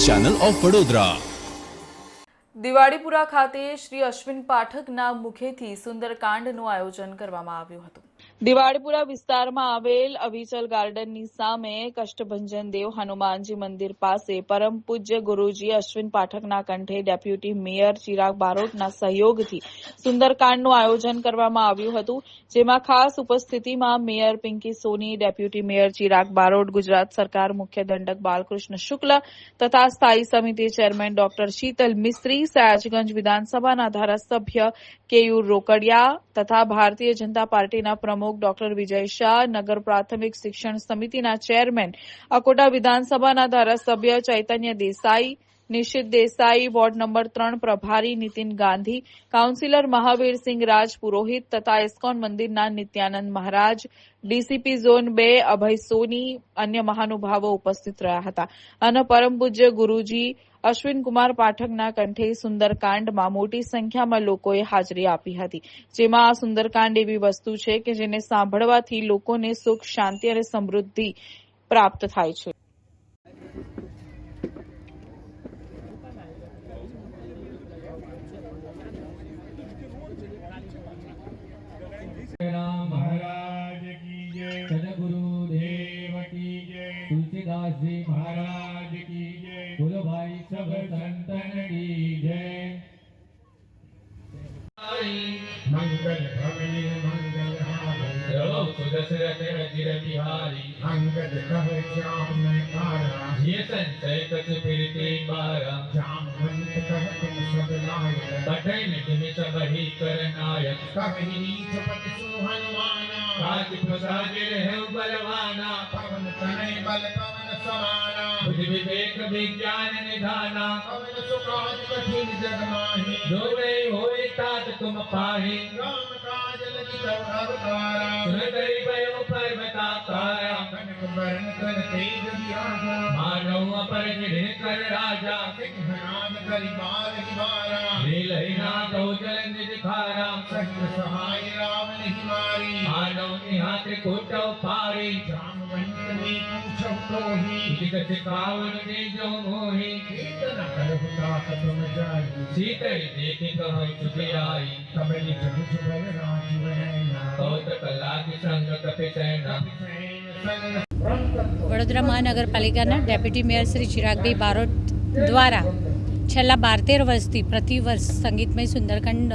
Channel of Vadodara. Diwalipura ખાતે શ્રી અશ્વિન પાઠકના મુખેથી સુંદરકાંડનું આયોજન કરવામાં આવ્યું હતું। દિવાળીપુરા વિસ્તારમાં આવેલ અવિચલ ગાર્ડનની સામે કષ્ટભંજન દેવ હનુમાનજી મંદિર પાસે પરમ પૂજ્ય ગુરુજી અશ્વિન પાઠકના કંઠે ડેપ્યુટી મેયર ચિરાગ બારોટના સહયોગથી સુંદરકાંડનું આયોજન કરવામાં આવ્યું હતું, જેમાં ખાસ ઉપસ્થિતિમાં મેયર પિંકી સોની, ડેપ્યુટી મેયર ચિરાગ બારોટ, ગુજરાત સરકાર મુખ્ય દંડક બાલકૃષ્ણ શુક્લ તથા સ્થાયી સમિતિ ચેરમેન ડોક્ટર શીતલ મિસ્ત્રી, સયાજગંજ વિધાનસભાના ધારાસભ્ય કેયુર રોકડિયા તથા ભારતીય જનતા પાર્ટીના પ્રમુખ ડોક્ટર વિજય શાહ, નગર પ્રાથમિક શિક્ષણ સમિતિના ચેરમેન, અકોટા વિધાનસભાના ધારાસભ્ય ચૈતન્ય દેસાઈ, નિશિત દેસાઈ, વોર્ડ નંબર 3 પ્રભારી નીતિન ગાંધી, કાઉન્સિલર મહાવીરસિંહ રાજ પુરોહિત તથા ઇસ્કોન મંદિરના નિત્યાનંદ મહારાજ, ડીસીપી ઝોન 2 અભય સોની, અન્ય મહાનુભાવો ઉપસ્થિત રહ્યા હતા અને પરમ પૂજ્ય ગુરુજી અશ્વિન કુમાર પાઠકના કંઠે સુંદરકાંડમાં મોટી સંખ્યામાં લોકોએ હાજરી આપી હતી, જેમાં આ સુંદરકાંડ એવી વસ્તુ છે કે જેને સાંભળવાથી લોકોને સુખ, શાંતિ અને સમૃદ્ધિ પ્રાપ્ત થાય છે। महाराज की जय, सदगुरुदेव की जय, तुलसीदास जी महाराज की जय, बोलो भाई सब संतन की जय। मंगल भवने मंगल हारी, सुदशरथ अजिर बिहारी, अंगद कह श्याम तारा, ये संचय कछ फिरते बारा, जामवंत कह तुम सब लायक, बढ़ई निज निज वही कर नायक, कभी नीच पद सुहनुमाना, राज प्रसाद है बलवाना, पवन तनय बल पवन समाना, बुद्धि विवेक विज्ञान निधाना, पवन सुखाद कठिन जग माही, जो गए होए तात तुम पाही, राम काज लगी तब अवतारा, सुनतई भयो पर्वताकारा, कनक वर्ण कर तेज विराजा, मानव अपर गिरे कर राजा, सिंहनाद करि बार हिवारा, लीलहिना गौजल निज खारा, सहस्र सहाय रावण हिमारी, मानव निहात कोटव पारी, जामवंत ने पूछव तोहि, जिगत कावन ने जो मोहि, कीर्तन करहु तात तुम जाई, सीतै देखि कहै चुप आई, कबली जगु बल राजीव नैना, कौतक लागी संग कपि सेना। વડોદરા મહાનગરપાલિકાના ડેપ્યુટી મેયર શ્રી ચિરાગભાઈ બારોટ દ્વારા છેલ્લા 12-13 વર્ષથી પ્રતિવર્ષ સંગીતમય સુંદરકાંડ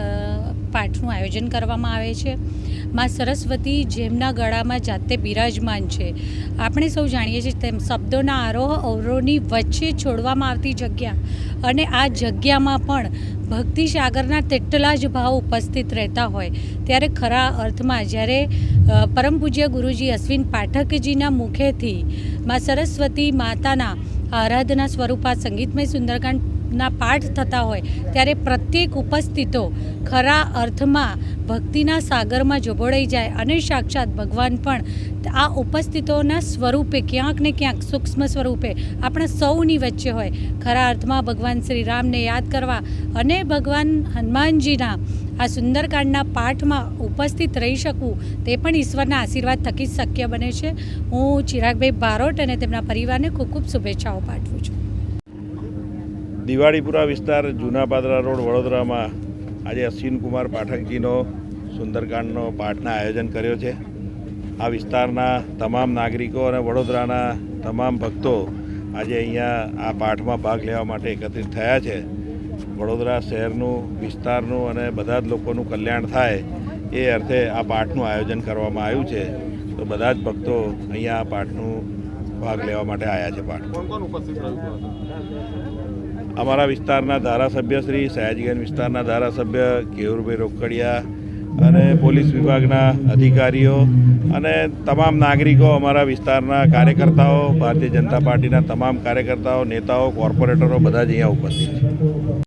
પાઠનું આયોજન કરવામાં આવે છે। માં સરસ્વતી જેમના ગળામાં જાતે બિરાજમાન છે। આપણે સૌ જાણીએ છીએ તેમ શબ્દોના આરોહ અવરોહની વચ્ચે છોડવામાં આવતી જગ્યા અને આ જગ્યામાં પણ ભક્તિ સાગરના તેટલા જ ભાવ ઉપસ્થિત રહેતા હોય ત્યારે ખરા અર્થમાં જ્યારે પરમ પૂજ્ય ગુરુજી અશ્વિન પાઠકજીના મુખેથી માં સરસ્વતી માતાના આરાધના સ્વરૂપા સંગીતમય સુંદરકાંડના પાઠ થતા હોય ત્યારે પ્રત્યેક ઉપસ્થિતો ખરા અર્થમાં ભક્તિના સાગરમાં જોબોળાઈ જાય અને સાક્ષાત ભગવાન પણ આ ઉપસ્થિતોના સ્વરૂપે ક્યાંક ને ક્યાંક સૂક્ષ્મ સ્વરૂપે આપણા સૌની વચ્ચે હોય। ખરા અર્થમાં ભગવાન શ્રી રામને યાદ કરવા અને ભગવાન હનુમાનજીના આ સુંદરકાંડના પાઠમાં ઉપસ્થિત રહી શકવું તે પણ ઈશ્વરના આશીર્વાદ થકી જ શક્ય બને છે। હું ચિરાગભાઈ બારોટ અને તેમના પરિવારને ખૂબ ખૂબ શુભેચ્છાઓ પાઠવું છું। દિવાળીપુરા વિસ્તાર જૂના પાદરા રોડ વડોદરામાં આજે અશ્વિન કુમાર પાઠકજીનો સુંદરકાંડનો પાઠના આયોજન કર્યો છે। આ વિસ્તારના તમામ નાગરિકો અને વડોદરાના તમામ ભક્તો આજે અહીંયા આ પાઠમાં ભાગ લેવા માટે એકત્રિત થયા છે। વડોદરા શહેરનું, વિસ્તારનું અને બધા જ લોકોનું કલ્યાણ થાય એ અર્થે આ પાઠનું આયોજન કરવામાં આવ્યું છે। તો બધા જ ભક્તો અહીંયા આ પાઠનું ભાગ લેવા માટે આવ્યા છે। પાઠ અમારા વિસ્તારના ધારાસભ્ય શ્રી, સયાજીગંજ વિસ્તારના ધારાસભ્ય કેયુરભાઈ રોકડિયા અને પોલીસ વિભાગના અધિકારીઓ અને તમામ નાગરિકો, અમારા વિસ્તારના કાર્યકર્તાઓ, ભારતીય જનતા પાર્ટીના તમામ કાર્યકર્તાઓ, નેતાઓ, કોર્પોરેટરો બધા જ અહીંયા ઉપસ્થિત છે।